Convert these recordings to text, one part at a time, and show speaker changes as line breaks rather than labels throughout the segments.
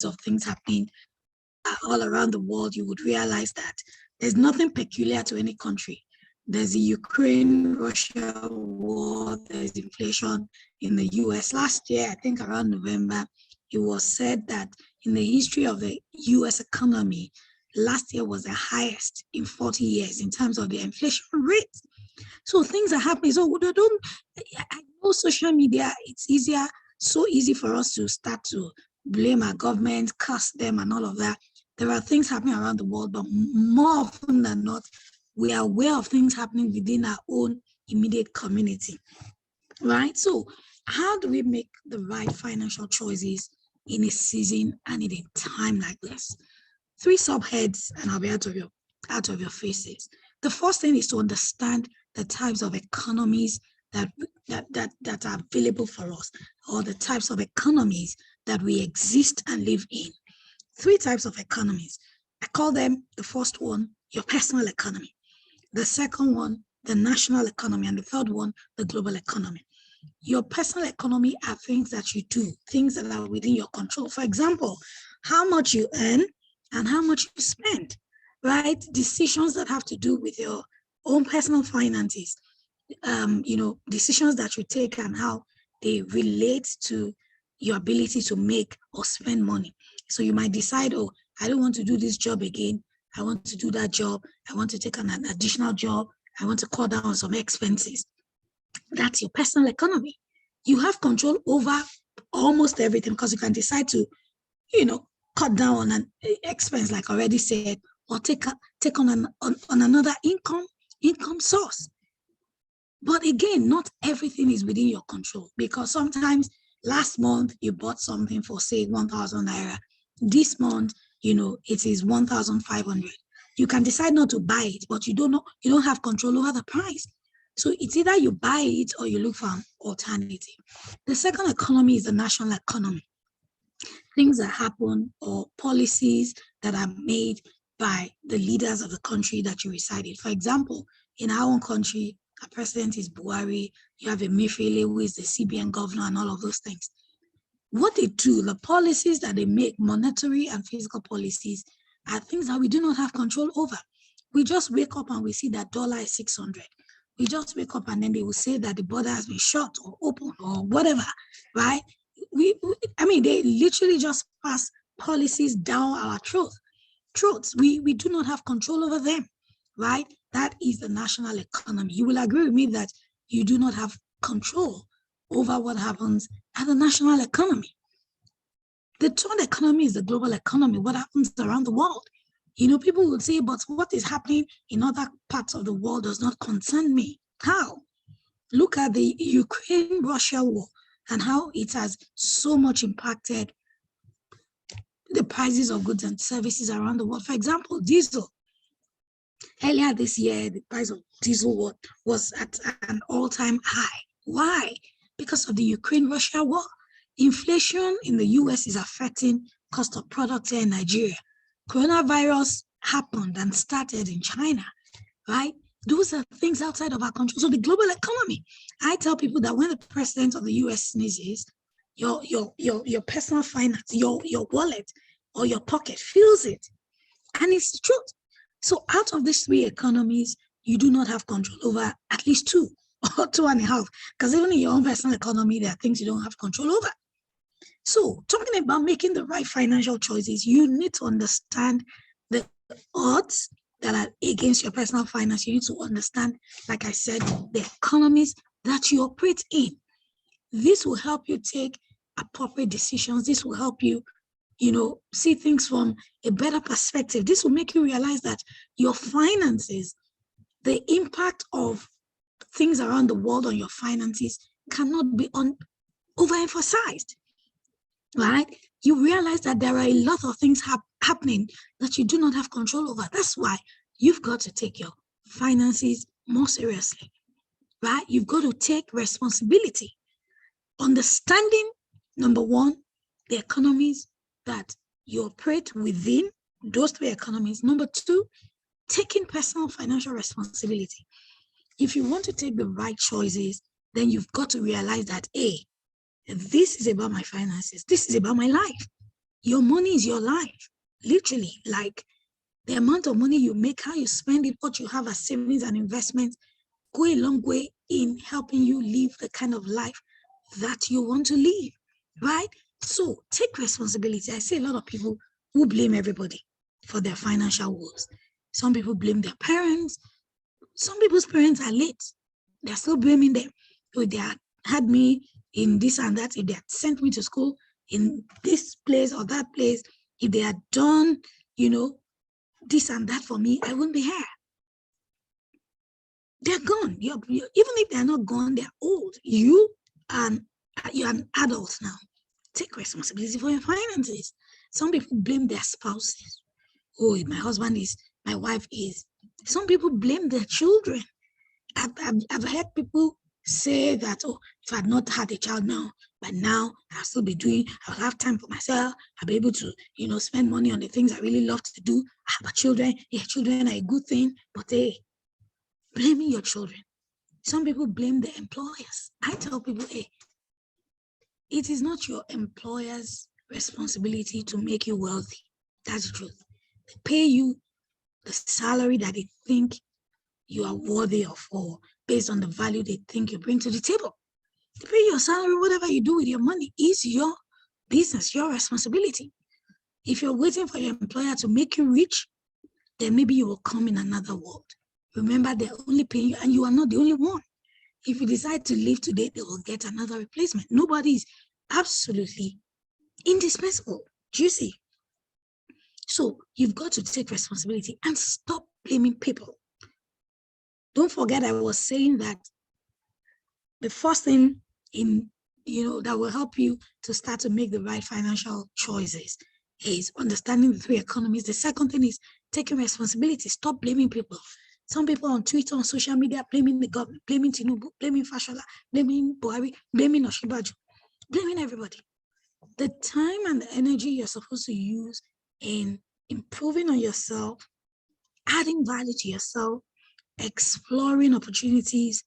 of things happening all around the world, you would realize that there's nothing peculiar to any country. There's the Ukraine-Russia war, there's inflation in the US. Last year, I think around November, it was said that in the history of the US economy, last year was the highest in 40 years in terms of the inflation rate. So things are happening. So I know social media, it's so easy for us to start to blame our government, curse them and all of that. There are things happening around the world, but more often than not, we are aware of things happening within our own immediate community, right? So how do we make the right financial choices in a season and in a time like this? 3 subheads, and I'll be out of your faces. The first thing is to understand the types of economies that are available for us, or the types of economies that we exist and live in. 3 types of economies. I call them, the first one, your personal economy. The second one, the national economy. And the third one, the global economy. Your personal economy are things that you do, things that are within your control. For example, how much you earn and how much you spend, right? Decisions that have to do with your own personal finances, decisions that you take and how they relate to your ability to make or spend money. So you might decide, oh, I don't want to do this job again. I want to do that job. I want to take an additional job. I want to cut down on some expenses. That's your personal economy. You have control over almost everything because you can decide to, cut down on an expense, like I already said, or take on another income source. But again, not everything is within your control, because sometimes last month you bought something for, say, 1,000 naira. This month, it is 1,500. You can decide not to buy it, but you don't have control over the price. So it's either you buy it or you look for an alternative. The second economy is the national economy. Things that happen or policies that are made by the leaders of the country that you reside in. For example, in our own country, our president is Buhari. You have Emefiele, who is the CBN governor, and all of those things. What they do, the policies that they make, monetary and physical policies, are things that we do not have control over. We just wake up and we see that dollar is 600. We just wake up and then they will say that the border has been shut or open or whatever, right? They literally just pass policies down our throats. We do not have control over them, right? That is the national economy. You will agree with me that you do not have control over what happens at the national economy. The third economy is the global economy, what happens around the world. People would say, but what is happening in other parts of the world does not concern me. How? Look at the Ukraine-Russia war and how it has so much impacted the prices of goods and services around the world. For example, diesel. Earlier this year, the price of diesel was at an all-time high. Why? Because of the Ukraine-Russia war. Inflation in the US is affecting cost of products here in Nigeria. Coronavirus happened and started in China, right? Those are things outside of our control. So the global economy, I tell people that when the president of the US sneezes, your personal finance, your wallet or your pocket feels it. And it's the truth. So out of these 3 economies, you do not have control over at least 2 or 2.5, because even in your own personal economy, there are things you don't have control over. So talking about making the right financial choices, you need to understand the odds that are against your personal finance. You need to understand, like I said, the economies that you operate in. This will help you take appropriate decisions. This will help you, see things from a better perspective. This will make you realize that your finances, the impact of things around the world on your finances cannot be overemphasized, right? You realize that there are a lot of things happening that you do not have control over. That's why you've got to take your finances more seriously, right? You've got to take responsibility. Understanding, number 1, the economies that you operate within, those 3 economies. Number 2, taking personal financial responsibility. If you want to take the right choices, then you've got to realize that, this is about my finances. This is about my life. Your money is your life, literally. Like the amount of money you make, how you spend it, what you have as savings and investments, go a long way in helping you live the kind of life that you want to live, right? So take responsibility. I see a lot of people who blame everybody for their financial woes. Some people blame their parents. Some people's parents are late. They're still blaming them. So they had me in this and that, if they had sent me to school in this place or that place, if they had done, this and that for me, I wouldn't be here. They're gone. Even if they're not gone, they're old. You're an adult now. Take responsibility for your finances. Some people blame their spouses. Oh, my husband is, my wife is. Some people blame their children. I've heard people say that, oh, if I had not had a child now, but now I'll still be I'll have time for myself. I'll be able to, spend money on the things I really love to do. But children are a good thing, but hey, blaming your children. Some people blame their employers. I tell people, hey, it is not your employer's responsibility to make you wealthy. That's the truth. They pay you the salary that they think you are worthy of, or based on the value they think you bring to the table. They pay your salary, whatever you do with your money is your business, your responsibility. If you're waiting for your employer to make you rich, then maybe you will come in another world. Remember, they're only paying you, and you are not the only one. If you decide to leave today, they will get another replacement. Nobody is absolutely indispensable. Do you see? So you've got to take responsibility and stop blaming people. Don't forget, I was saying that the first thing that will help you to start to make the right financial choices is understanding the three economies. The second thing is taking responsibility. Stop blaming people. Some people on Twitter, on social media, blaming the government, blaming Tinubu, blaming Fashola, blaming Buhari, blaming Oshibaju, blaming everybody. The time and the energy you're supposed to use in improving on yourself, adding value to yourself, exploring opportunities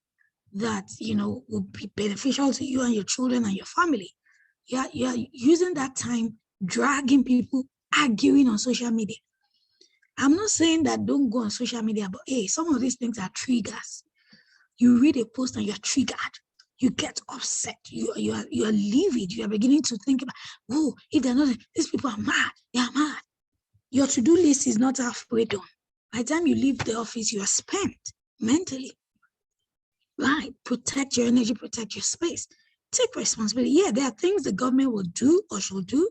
that will be beneficial to you and your children and your family. You're using that time dragging people, arguing on social media. I'm not saying that don't go on social media, but hey, some of these things are triggers. You read a post and you're triggered. You get upset. You are livid. You are beginning to think about, oh, if they're not, these people are mad. They are mad. Your to-do list is not halfway done. By the time you leave the office, you are spent mentally. Right? Protect your energy, protect your space. Take responsibility. Yeah, there are things the government will do or should do.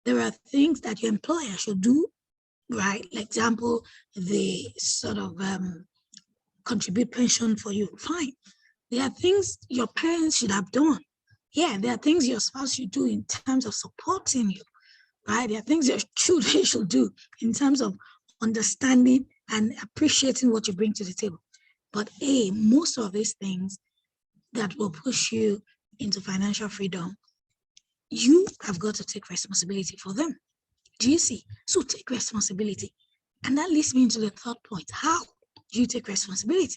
There are things that your employer should do, right? Like example, they sort of contribute pension for you. Fine. There are things your parents should have done. Yeah, there are things your spouse should do in terms of supporting you, right? There are things your children should do in terms of understanding and appreciating what you bring to the table. But most of these things that will push you into financial freedom, you have got to take responsibility for them. Do you see? So take responsibility. And that leads me into the third point. How do you take responsibility?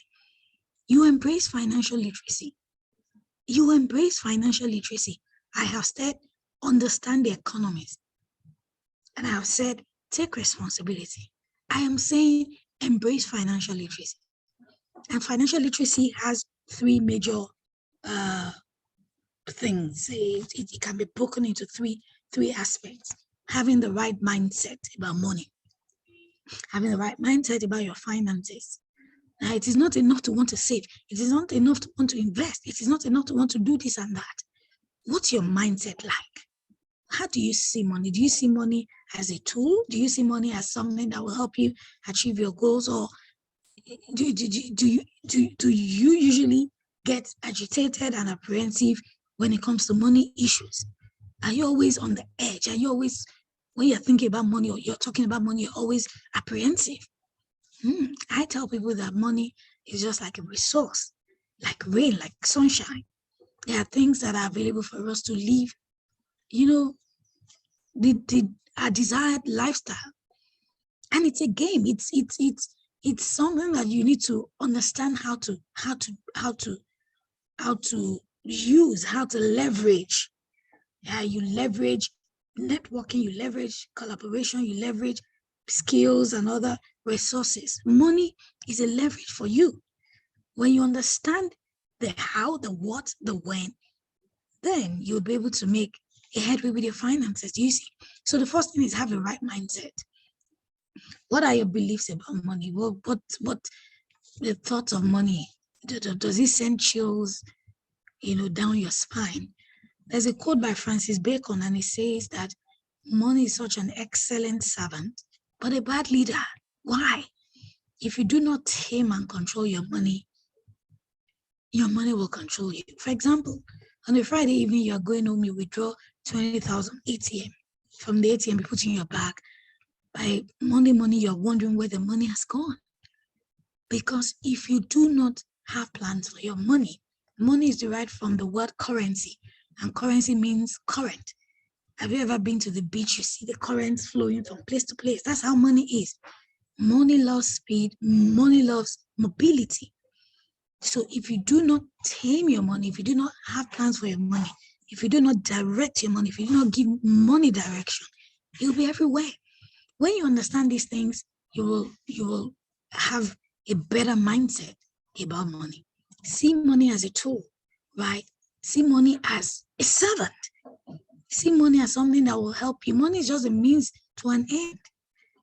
You embrace financial literacy. You embrace financial literacy. I have said, understand the economies. And I have said, take responsibility. I am saying, embrace financial literacy. And financial literacy has three major things. It can be broken into three aspects. Having the right mindset about money, having the right mindset about your finances. Now, it is not enough to want to save. It is not enough to want to invest. It is not enough to want to do this and that. What's your mindset like? How do you see money? Do you see money as a tool? Do you see money as something that will help you achieve your goals? Or do you usually get agitated and apprehensive when it comes to money issues? Are you always on the edge? Are you always, when you're thinking about money or you're talking about money, you're always apprehensive? I tell people that money is just like a resource, like rain, like sunshine. There are things that are available for us to live, our desired lifestyle. And it's a game. It's something that you need to understand how to use, how to leverage. You leverage networking, you leverage collaboration, you leverage skills and other resources. Money is a leverage for you. When you understand the how, the what, the when, then you'll be able to make a headway with your finances. You see? So the first thing is have the right mindset. What are your beliefs about money? What the thoughts of money? Does it send chills, down your spine? There's a quote by Francis Bacon, and it says that money is such an excellent servant, but a bad leader. Why? If you do not tame and control your money will control you. For example, on a Friday evening, you're going home, you withdraw 20,000 ATM. From the ATM, you put in your bag. By Monday morning, you're wondering where the money has gone. Because if you do not have plans for your money is derived from the word currency, and currency means current. Have you ever been to the beach? You see the currents flowing from place to place. That's how money is. Money loves speed. Money loves mobility. So if you do not tame your money, if you do not have plans for your money, if you do not direct your money, if you do not give money direction, you'll be everywhere. When you understand these things, you will have a better mindset about money. See money as a tool, right? See money as a servant. See money as something that will help you. Money is just a means to an end.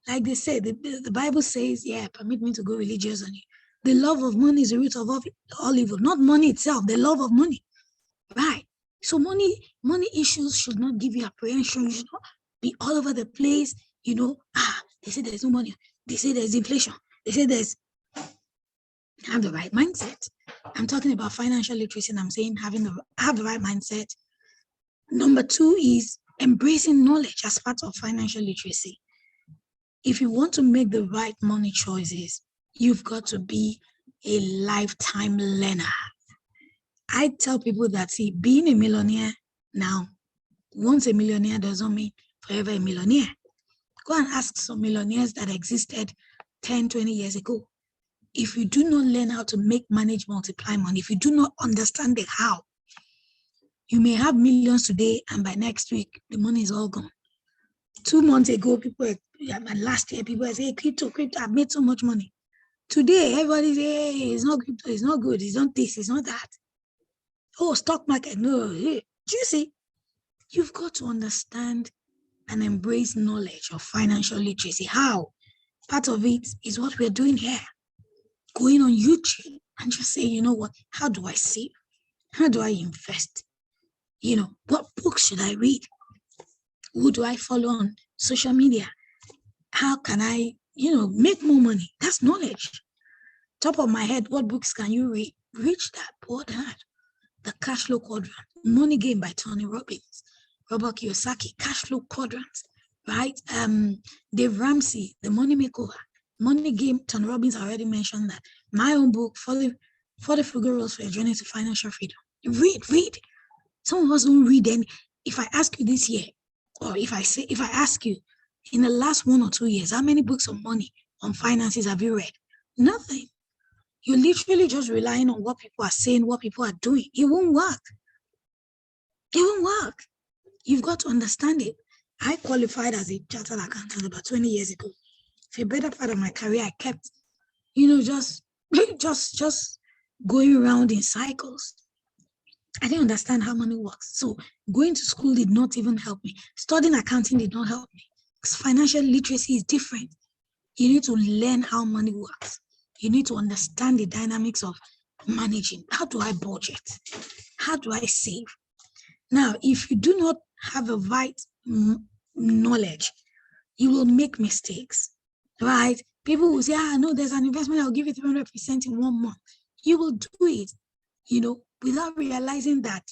Like they say, the Bible says, permit me to go religious on you. The love of money is the root of all evil, not money itself, the love of money, right? So money issues should not give you apprehension. You should not be all over the place, they say there's no money. They say there's inflation. They say have the right mindset. I'm talking about financial literacy, and I'm saying have the right mindset. Number 2 is embracing knowledge as part of financial literacy. If you want to make the right money choices, you've got to be a lifetime learner. I tell people that, being a millionaire now, once a millionaire doesn't mean forever a millionaire. Go and ask some millionaires that existed 10, 20 years ago. If you do not learn how to manage, multiply money, if you do not understand the how, you may have millions today, and by next week, the money is all gone. 2 months ago, last year, people were saying, crypto, I've made so much money. Today, everybody say, hey, it's not crypto, it's not good, it's not this, it's not that. Oh, stock market, no. Hey. Do you see? You've got to understand and embrace knowledge of financial literacy. How? Part of it is what we're doing here. Going on YouTube and just say, what? How do I save? How do I invest? What books should I read? Who do I follow on social media? How can I, make more money? That's knowledge. Top of my head, what books can you read? Rich Dad, Poor Dad, The Cash Flow Quadrant, Money Game by Tony Robbins, Robert Kiyosaki, Cash Flow Quadrants, right? Dave Ramsey, The Money Makeover, Money Game. Tony Robbins already mentioned that. My own book, 40 Frugal Rules for a Journey to Financial Freedom. Read. Some of us don't read any. If I ask you this year, or if I ask you in the last 1 or 2 years, how many books on money, on finances have you read? Nothing. You're literally just relying on what people are saying, what people are doing. It won't work. You've got to understand it. I qualified as a chartered accountant about 20 years ago. For a better part of my career, I kept, just going around in cycles. I didn't understand how money works. So going to school did not even help me. Studying accounting did not help me. Because financial literacy is different. You need to learn how money works. You need to understand the dynamics of managing. How do I budget? How do I save? Now, if you do not have the right knowledge, you will make mistakes, right? People will say, no, there's an investment, I'll give you 300% in 1 month. You will do it, without realizing that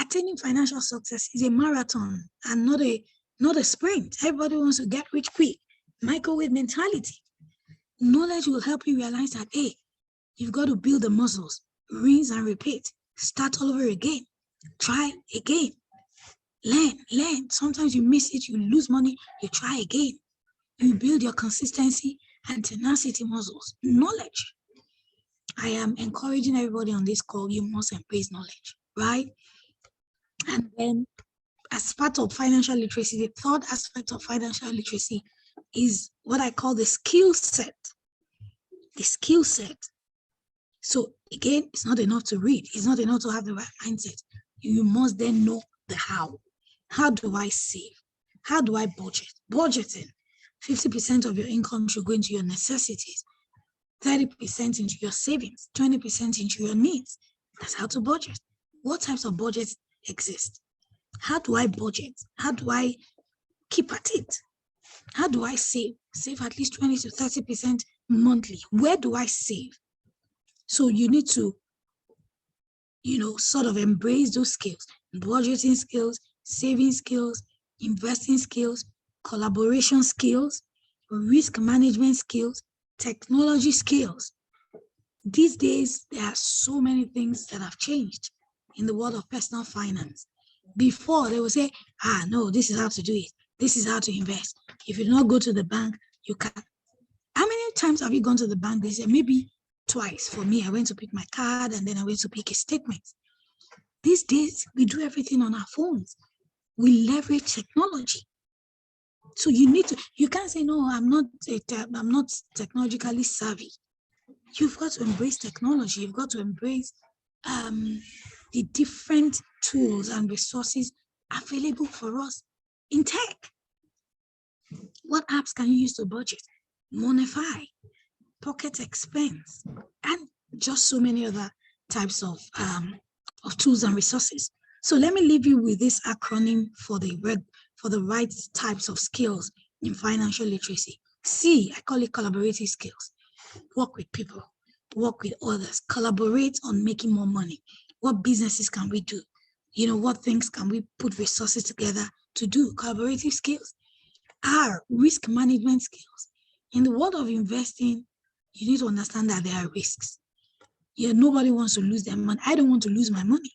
attaining financial success is a marathon and not a sprint. Everybody wants to get rich quick. Microwave mentality. Knowledge will help you realize that, hey, you've got to build the muscles, rinse and repeat, start all over again, try again, learn. Sometimes you miss it, you lose money, you try again. You build your consistency and tenacity muscles. Knowledge. I am encouraging everybody on this call, you must embrace knowledge, right? And then as part of financial literacy, the third aspect of financial literacy is what I call the skill set. The skill set. So again, it's not enough to read. It's not enough to have the right mindset. You must then know the how. How do I save? How do I budget? Budgeting. 50% of your income should go into your necessities, 30% into your savings, 20% into your needs. That's how to budget. What types of budgets exist? How do I budget? How do I keep at it? How do I save? Save at least 20 to 30% monthly. Where do I save? So you need to, sort of embrace those skills, budgeting skills, saving skills, investing skills, collaboration skills, risk management skills, technology skills. These days, there are so many things that have changed in the world of personal finance. Before, they would say, no, this is how to do it. This is how to invest. If you do not go to the bank, you can't. How many times have you gone to the bank this year? Maybe twice. For me, I went to pick my card and then I went to pick a statement. These days, we do everything on our phones. We leverage technology. So you can't say, no, I'm not technologically savvy. You've got to embrace technology. You've got to embrace the different tools and resources available for us in tech. What apps can you use to budget? Monify, Pocket Expense, and just so many other types of tools and resources. So let me leave you with this acronym for the right types of skills in financial literacy. C, I call it collaborative skills. Work with people, work with others, collaborate on making more money. What businesses can we do? What things can we put resources together to do? Collaborative skills. R, risk management skills. In the world of investing, you need to understand that there are risks. Nobody wants to lose their money. I don't want to lose my money.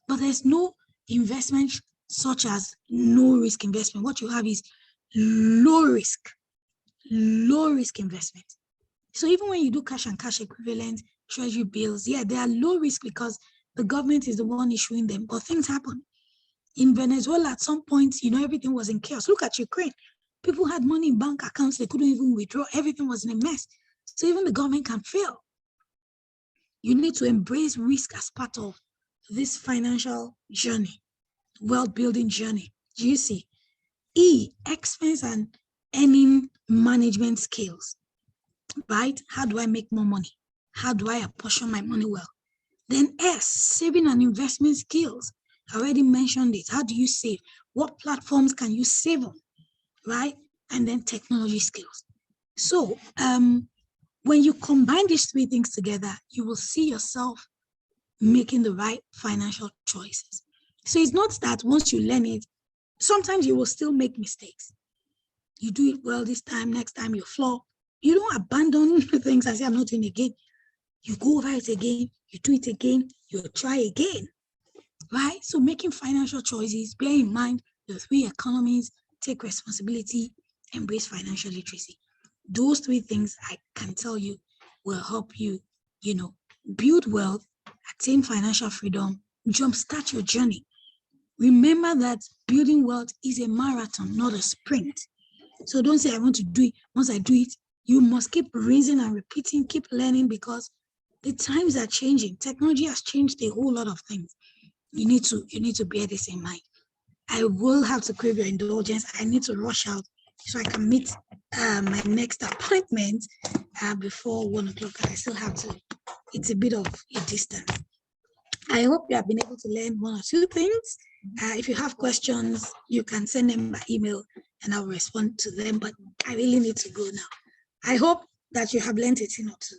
But there's no investment such as no risk investment. What you have is low risk investment. So even when you do cash and cash equivalent, treasury bills, they are low risk because the government is the one issuing them, but things happen. In Venezuela, at some point, everything was in chaos. Look at Ukraine. People had money in bank accounts. They couldn't even withdraw. Everything was in a mess. So even the government can fail. You need to embrace risk as part of this financial journey, wealth building journey. Do you see? E, expense and earning management skills, right? How do I make more money? How do I apportion my money well? Then S, saving and investment skills. I already mentioned it. How do you save? What platforms can you save on, right? And then technology skills. So when you combine these three things together, you will see yourself making the right financial choices. So it's not that once you learn it, sometimes you will still make mistakes. You do it well this time, next time you flop. You don't abandon things and say, I'm not doing it again. You go over it again, you do it again, you try again, right? So making financial choices, bear in mind the three economies, take responsibility, embrace financial literacy. Those three things I can tell you will help you, build wealth, attain financial freedom, jumpstart your journey. Remember that building wealth is a marathon, not a sprint. So don't say, I want to do it. Once I do it, you must keep rinsing and repeating, keep learning, because the times are changing. Technology has changed a whole lot of things. You need to bear this in mind. I will have to crave your indulgence. I need to rush out so I can meet my next appointment before 1 o'clock. I still have to. It's a bit of a distance. I hope you have been able to learn one or two things. If you have questions, you can send them by email and I'll respond to them. But I really need to go now. I hope that you have learned a thing or two.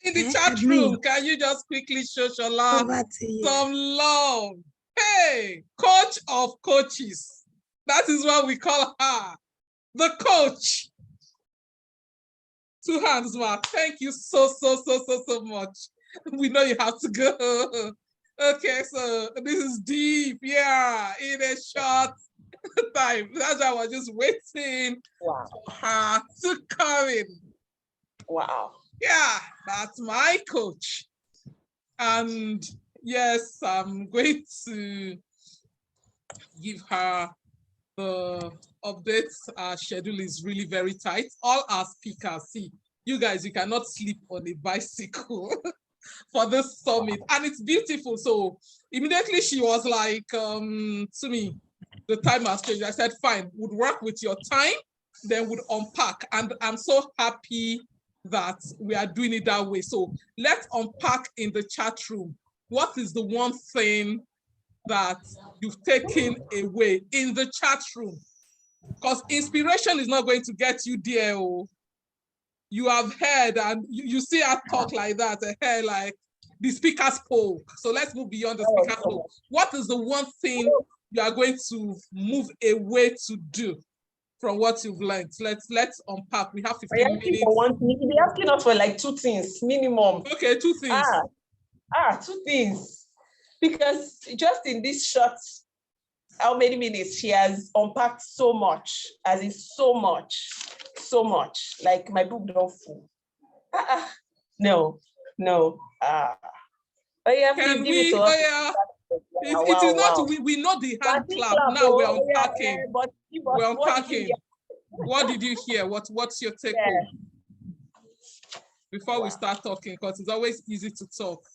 In the chat room, can you just quickly show Sola some love? Hey, coach of coaches. That is what we call her. The coach. 2 hands, Mark. Thank you so much. We know you have to go. Okay, so this is deep. Yeah, in a short time. That's why I was just waiting for her to come in.
Wow.
Yeah, that's my coach. And yes, I'm going to give her the updates. Our schedule is really very tight. All our speakers, see, you guys, you cannot sleep on a bicycle for this summit. And it's beautiful. So immediately she was like, to me, the time has changed. I said, fine, would work with your time, then would unpack. And I'm so happy that we are doing it that way. So let's unpack in the chat room. What is the one thing that you've taken away in the chat room? Because inspiration is not going to get you there. Oh. You have heard, and you see her talk like that, her like the speaker's poll. So let's move beyond the speaker's poll. What is the one thing you are going to move away to do from what you've learned? Let's unpack. We have 15 minutes.
You'll be asking us for like 2 things minimum.
Okay, 2 things.
2 things. Because just in this short, how many minutes, she has unpacked so much, as in so much. Like my book don't full. No.
Can we? It is not. We know the hand clap. Now we're unpacking. We're unpacking. What did you hear? What's your take home? Before we start talking, because it's always easy to talk.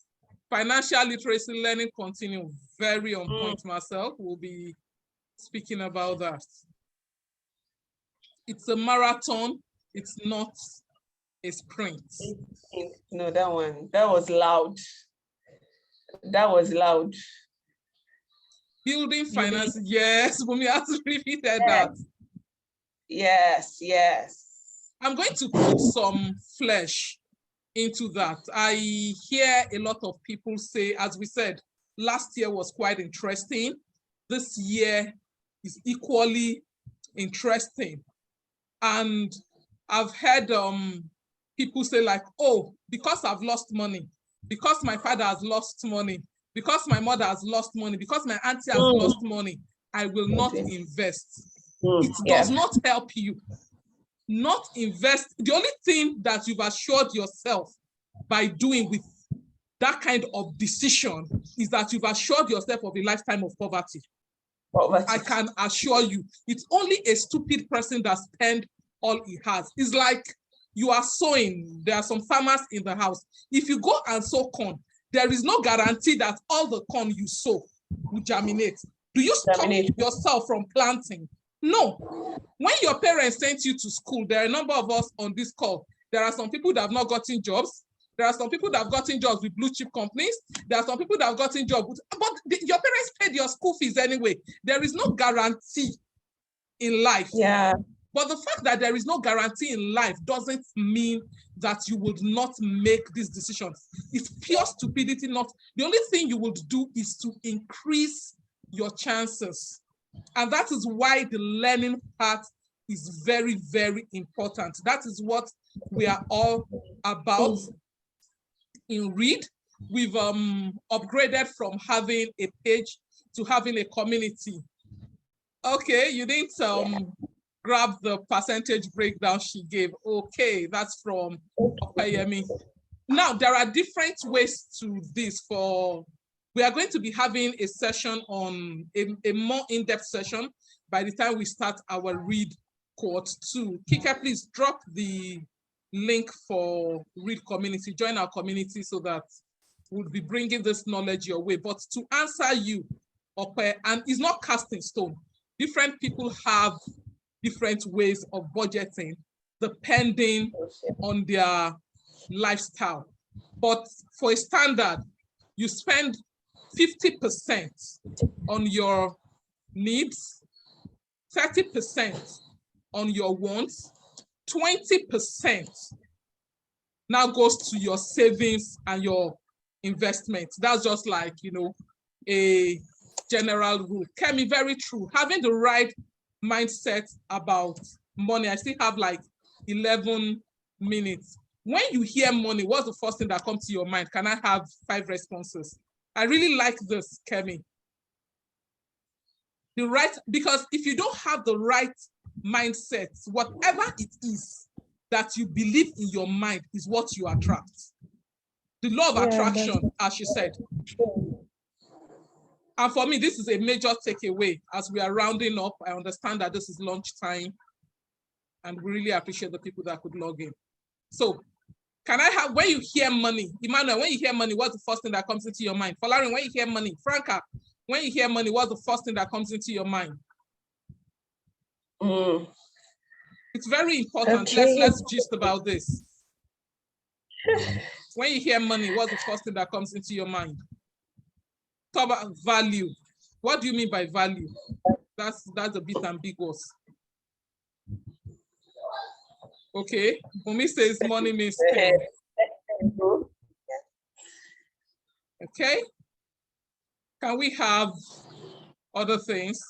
Financial literacy learning continue. Very on point. Myself will be speaking about that. It's a marathon. It's not a sprint.
No, that was loud.
Building finance. Yes, Bumi has repeated that.
Yes.
I'm going to put some flesh into that. I hear a lot of people say, as we said, last year was quite interesting. This year is equally interesting. And I've heard people say like, oh, because I've lost money, because my father has lost money, because my mother has lost money, because my auntie has lost money, I will not invest. It does not help you. Not invest. The only thing that you've assured yourself by doing with that kind of decision is that you've assured yourself of a lifetime of poverty. I can assure you, it's only a stupid person that spends all he has. It's like you are sowing. There are some farmers in the house. If you go and sow corn, there is no guarantee that all the corn you sow will germinate. Do you stop yourself from planting? No. When your parents sent you to school, there are a number of us on this call. There are some people that have not gotten jobs. There are some people that have gotten jobs with blue chip companies. There are some people that have gotten jobs, but your parents paid your school fees anyway. There is no guarantee in life.
Yeah.
But the fact that there is no guarantee in life doesn't mean that you would not make these decisions. It's pure stupidity. Not the only thing you would do is to increase your chances. And that is why the learning part is very, very important. That is what we are all about in Read. We've upgraded from having a page to having a community. Okay, you didn't grab the percentage breakdown she gave. Okay, that's from Opayemi. Now, there are different ways to this. We are going to be having a session on a more in-depth session by the time we start our Read Cohort 2. Kika, please drop the link for Read Community. Join our community so that we'll be bringing this knowledge your way. But to answer you, Ope, and it's not cast in stone. Different people have different ways of budgeting depending on their lifestyle. But for a standard, you spend 50% on your needs, 30% on your wants, 20% now goes to your savings and your investments. That's just like, a general rule. Kemi, very true. Having the right mindset about money. I still have like 11 minutes. When you hear money, what's the first thing that comes to your mind? Can I have 5 responses? I really like this, Kemi. Because if you don't have the right mindset, whatever it is that you believe in your mind is what you attract. The law of attraction, as she said. And for me, this is a major takeaway as we are rounding up. I understand that this is lunchtime, and we really appreciate the people that could log in. So can I have, when you hear money, Emmanuel, when you hear money, what's the first thing that comes into your mind? Folarin, when you hear money, Franca, when you hear money, what's the first thing that comes into your mind? It's very important.
Okay.
Let's gist about this. When you hear money, what's the first thing that comes into your mind? Talk about value. What do you mean by value? That's a bit ambiguous. Okay, Bumi says money means pain. Okay, can we have other things?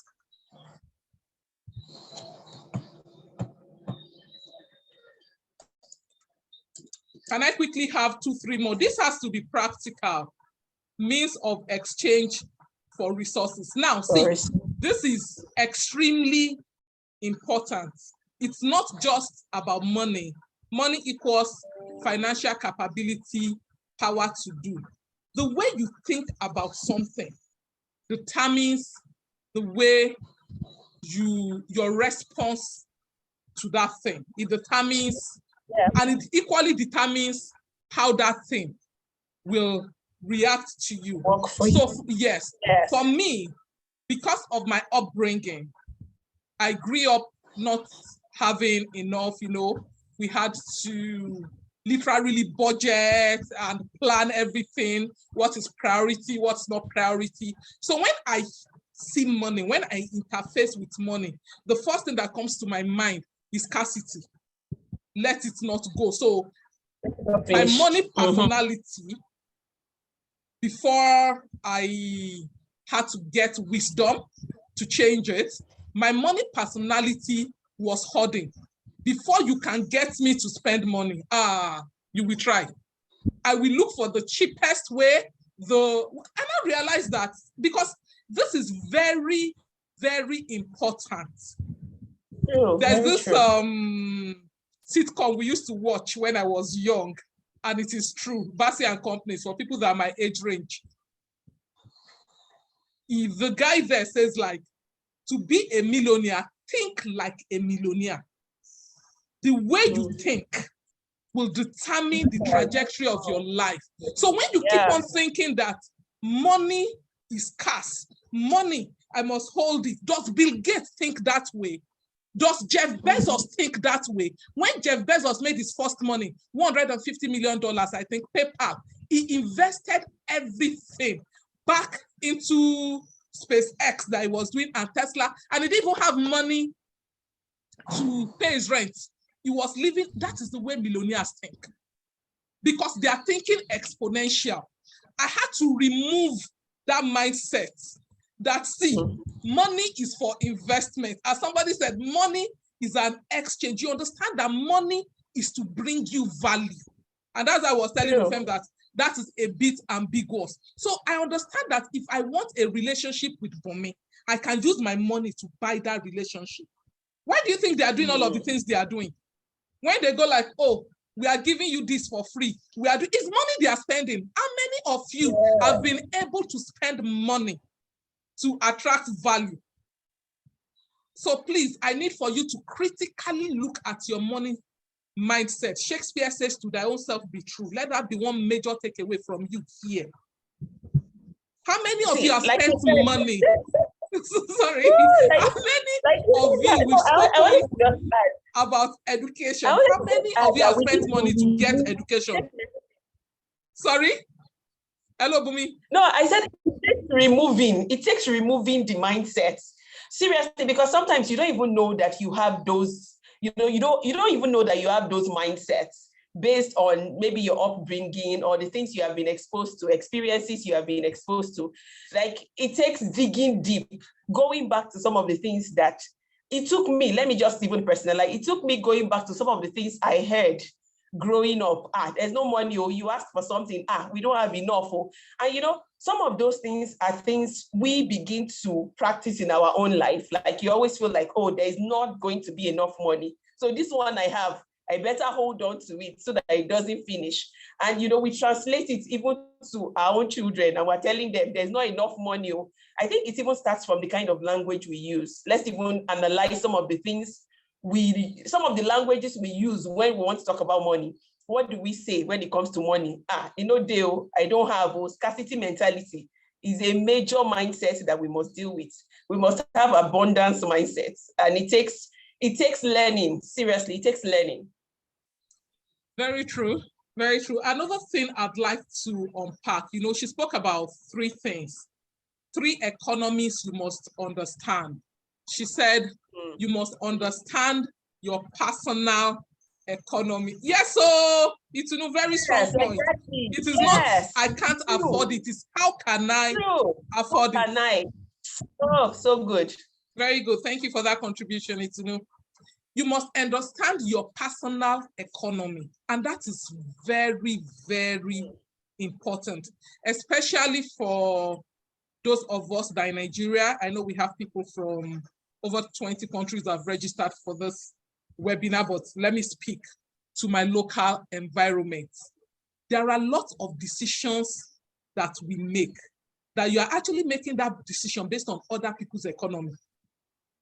Can I quickly have 2, 3 more? This has to be practical. Means of exchange for resources. Now, see, this is extremely important. It's not just about money. Money equals financial capability, power to do. The way you think about something determines the way your response to that thing. It determines, and it equally determines how that thing will react to you. So yes, for me, because of my upbringing, I grew up not having enough, we had to literally budget and plan everything, what is priority, what's not priority. So when I see money, when I interface with money, the first thing that comes to my mind is scarcity. Let it not go. So my money personality, before I had to get wisdom to change it, my money personality was hoarding. Before you can get me to spend money, you will try. I will look for the cheapest way. And I realized that because this is very, very important. There's this sitcom we used to watch when I was young, and it is true, Bassi and Companies, for people that are my age range. If the guy there says, like, to be a millionaire, think like a millionaire. The way you think will determine the trajectory of your life. So when you keep on thinking that money is scarce, money, I must hold it. Does Bill Gates think that way? Does Jeff Bezos think that way? When Jeff Bezos made his first money, $150 million, I think, PayPal, he invested everything back into SpaceX that he was doing and Tesla, and he didn't even have money to pay his rent. He was living, that is the way millionaires think. Because they are thinking exponential. I had to remove that mindset that, see, money is for investment. As somebody said, money is an exchange. You understand that money is to bring you value. And as I was telling them, that is a bit ambiguous. So I understand that if I want a relationship with Bumi, I can use my money to buy that relationship. Why do you think they are doing all of the things they are doing? When they go like, oh, we are giving you this for free. It's money they are spending. How many of you have been able to spend money to attract value? So please, I need for you to critically look at your money mindset. Shakespeare says, to thy own self be true. Let that be one major takeaway from you here. How many of you have spent money? Sorry. How many of you, we've spoken about education. How many of you have spent money to get education? Sorry? Hello, Bumi.
No, I said it takes removing the mindset. Seriously, because sometimes you don't even know that you have those, you don't even know that you have those mindsets based on maybe your upbringing or the things you have been exposed to, experiences you have been exposed to. Like, it takes digging deep, going back to some of the things that it took me, let me just even personalize, it took me going back to some of the things I heard growing up. There's no money, you ask for something, we don't have enough. And some of those things are things we begin to practice in our own life. Like, you always feel like, oh, there's not going to be enough money. So this one I have, I better hold on to it so that it doesn't finish. And, you know, we translate it even to our own children, and we're telling them there's not enough money. I think it even starts from the kind of language we use. Let's even analyze some of the things some of the languages we use when we want to talk about money. What do we say when it comes to money? You know, Dale, I don't have scarcity mentality is a major mindset that we must deal with. We must have abundance mindset, and it takes learning. Seriously, it takes learning.
Very true. Very true. Another thing I'd like to unpack, you know, she spoke about three things, three economies you must understand. She said, you must understand your personal economy. Yes, so it's a very strong point. Exactly. It is not, I can't afford it. It's how can I afford it?
Oh, so good.
Very good. Thank you for that contribution. It's, you know, you must understand your personal economy. And that is very, very important, especially for those of us that are in Nigeria. I know we have people from over 20 countries that have registered for this webinar, but let me speak to my local environment. There are lots of decisions that we make that you are actually making that decision based on other people's economy.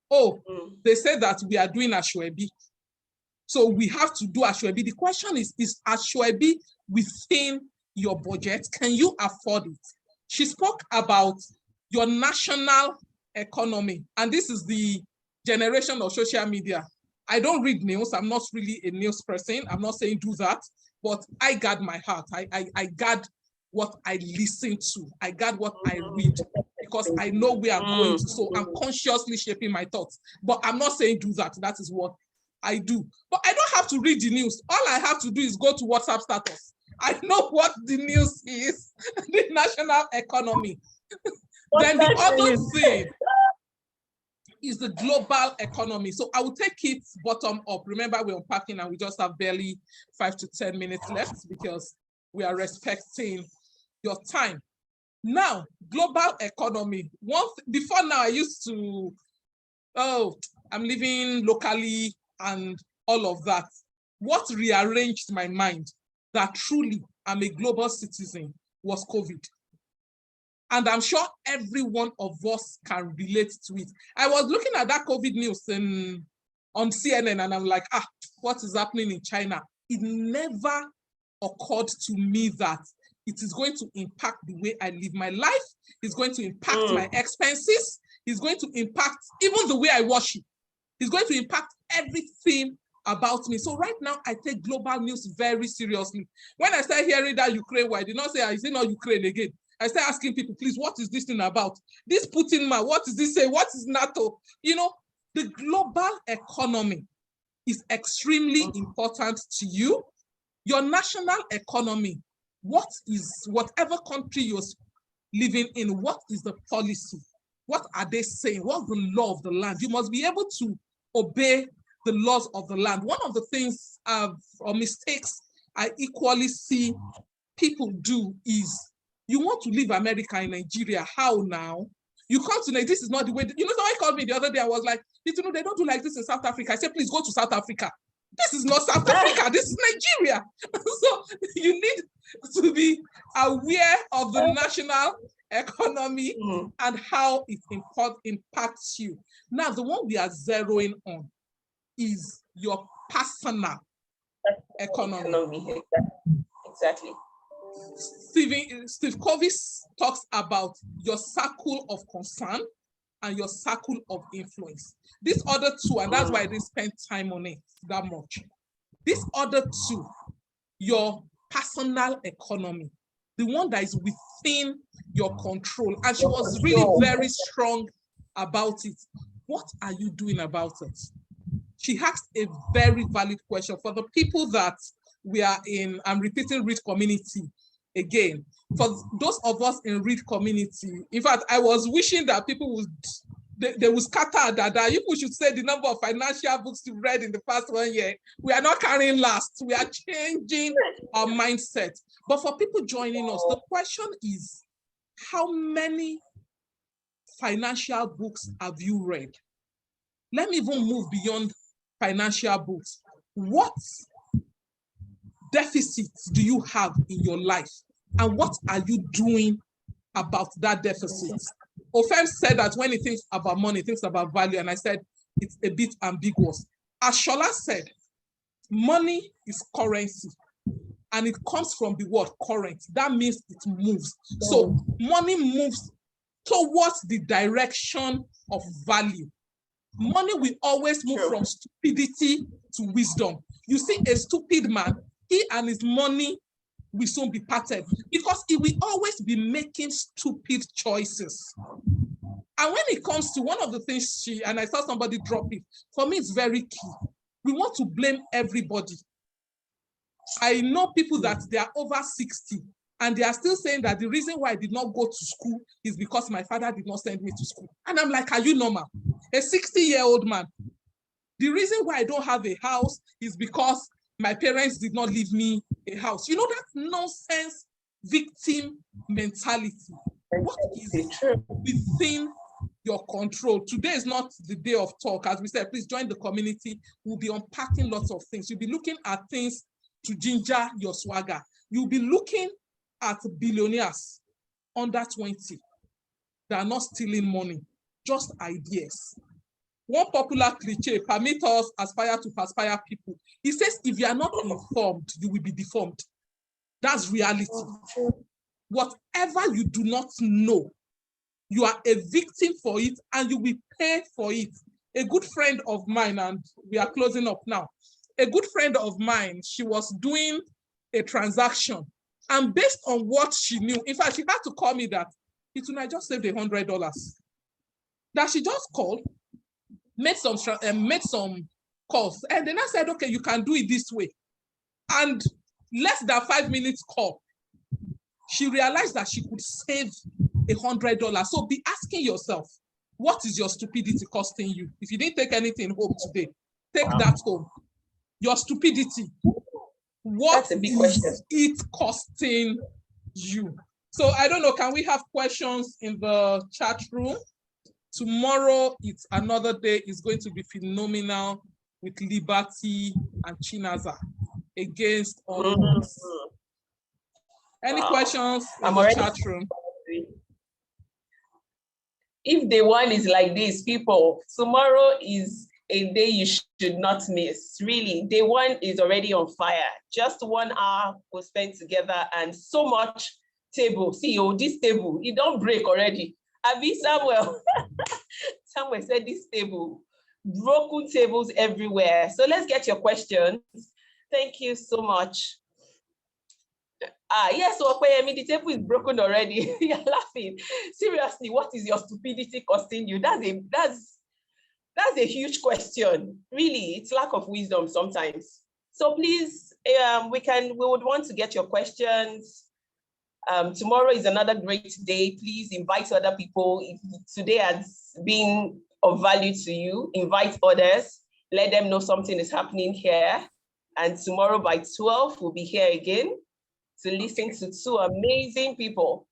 Oh, they say that we are doing Ashwebi, so we have to do Ashwebi. The question is Ashwebi within your budget? Can you afford it? She spoke about your national economy, and this is the generation of social media. I don't read news. I'm not really a news person. I'm not saying do that, but I guard my heart. I guard what I listen to. I guard what I read, because I know where I'm going to. So I'm consciously shaping my thoughts, but I'm not saying do that. That is what I do. But I don't have to read the news. All I have to do is go to WhatsApp status. I know what the news is, the national economy. Then the other thing is the global economy. So I will take it bottom up. Remember, we're unpacking and we just have barely 5 to 10 minutes left because we are respecting your time. Now, global economy. Before now, I used to, I'm living locally and all of that. What rearranged my mind that truly I'm a global citizen was COVID. And I'm sure every one of us can relate to it. I was looking at that COVID news on CNN, and I'm like, what is happening in China? It never occurred to me that it is going to impact the way I live my life. It's going to impact my expenses. It's going to impact even the way I worship. It's going to impact everything about me. So right now, I take global news very seriously. When I start hearing that Ukraine war, I did not say, is it not Ukraine again? I start asking people, please, what is this thing about? This Putin man, what is this say? What is NATO? You know, the global economy is extremely important to you. Your national economy, whatever country you're living in, what is the policy? What are they saying? What's the law of the land? You must be able to obey the laws of the land. One of the things or mistakes I equally see people do is, you want to leave America in Nigeria. How now? You come to Nigeria, this is not the way. You know, somebody called me the other day. I was like, you know, they don't do like this in South Africa. I said, please go to South Africa. This is not South Africa. This is Nigeria. So you need to be aware of the national economy and how it impacts you. Now, the one we are zeroing on is your personal economy.
Exactly.
Steve Covey talks about your circle of concern and your circle of influence. These other two, and that's why I didn't spend time on it that much. These other two, your personal economy, the one that is within your control. And she was really very strong about it. What are you doing about it? She asked a very valid question for the people that we are in. I'm repeating Read Community again. For those of us in Read Community, in fact, I was wishing that people would they will scatter that you should say the number of financial books you read in the past 1 year. We are not carrying last. We are changing our mindset. But for people joining us, the question is, how many financial books have you read? Let me even move beyond financial books. What deficits do you have in your life? And what are you doing about that deficit? Ofem said that when he thinks about money, he thinks about value. And I said, it's a bit ambiguous. As Sola said, money is currency. And it comes from the word current. That means it moves. So money moves towards the direction of value. Money will always move from stupidity to wisdom. You see a stupid man, he and his money will soon be parted because he will always be making stupid choices. And when it comes to one of the things and I saw somebody drop it, for me it's very key. We want to blame everybody. I know people that they are over 60 and they are still saying that the reason why I did not go to school is because my father did not send me to school. And I'm like, are you normal? A 60-year-old man. The reason why I don't have a house is because my parents did not leave me a house. You know, that nonsense victim mentality. What is within your control? Today is not the day of talk. As we said, please join the community. We'll be unpacking lots of things. You'll be looking at things to ginger your swagger. You'll be looking at billionaires under 20 that are not stealing money, just ideas. One popular cliche, permit us aspire to perspire people. He says, if you are not informed, you will be deformed. That's reality. Whatever you do not know, you are a victim for it and you will pay for it. A good friend of mine, and we are closing up now, a good friend of mine, she was doing a transaction, and based on what she knew, in fact, she had to call me that, I just saved $100. That she just called, made some calls, and then I said, okay, you can do it this way. And less than 5 minutes call, she realized that she could save $100. So be asking yourself, what is your stupidity costing you? If you didn't take anything home today, take that home. Your stupidity, what is it costing you? So I don't know, can we have questions in the chat room? Tomorrow, it's another day. It's going to be phenomenal with Liberty and Chinaza against all odds. Any questions in the chat room?
If the one is like this, people, tomorrow is a day you should not miss. Really, day one is already on fire. Just 1 hour we'll spend together and so much table. See, this table, it don't break already. Abi Samuel, Samuel said this table, broken tables everywhere. So let's get your questions. Thank you so much. Yes, so the table is broken already. You're laughing. Seriously, what is your stupidity costing you? That's a huge question. Really, it's lack of wisdom sometimes. So please, we would want to get your questions. Tomorrow is another great day. Please invite other people. If today has been of value to you, invite others. Let them know something is happening here. And tomorrow by 12, we'll be here again to listen to 2 amazing people.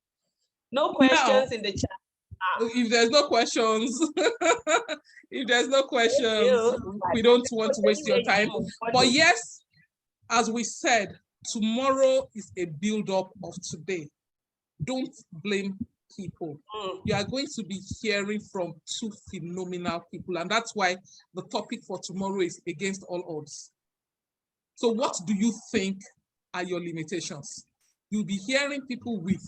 No questions in the chat.
If there's no questions, we don't want to waste your time. But yes, as we said, tomorrow is a build-up of today. Don't blame people. You are going to be hearing from 2 phenomenal people, and that's why the topic for tomorrow is against all odds. So what do you think are your limitations? You'll be hearing people with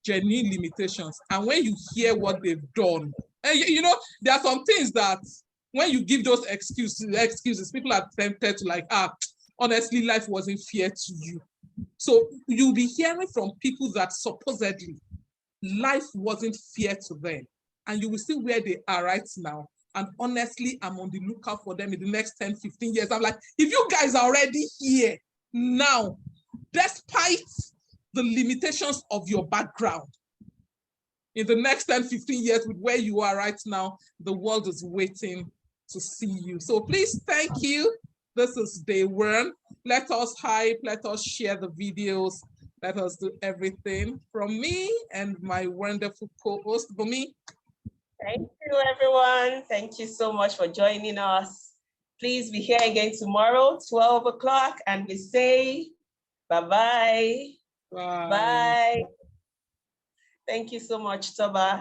genuine limitations, and when you hear what they've done, and you know, there are some things that when you give those excuses, people are tempted to like, honestly, life wasn't fair to you. So you'll be hearing from people that supposedly life wasn't fair to them, and you will see where they are right now. And honestly, I'm on the lookout for them in the next 10, 15 years. I'm like, if you guys are already here now, despite the limitations of your background, in the next 10, 15 years with where you are right now, the world is waiting to see you. So please, thank you. This is day 1. Let us hype, let us share the videos, let us do everything. From me and my wonderful co-host, Bumi.
Thank you, everyone. Thank you so much for joining us. Please be here again tomorrow, 12 o'clock, and we say Bye-bye.
Bye.
Bye. Thank you so much, Toba.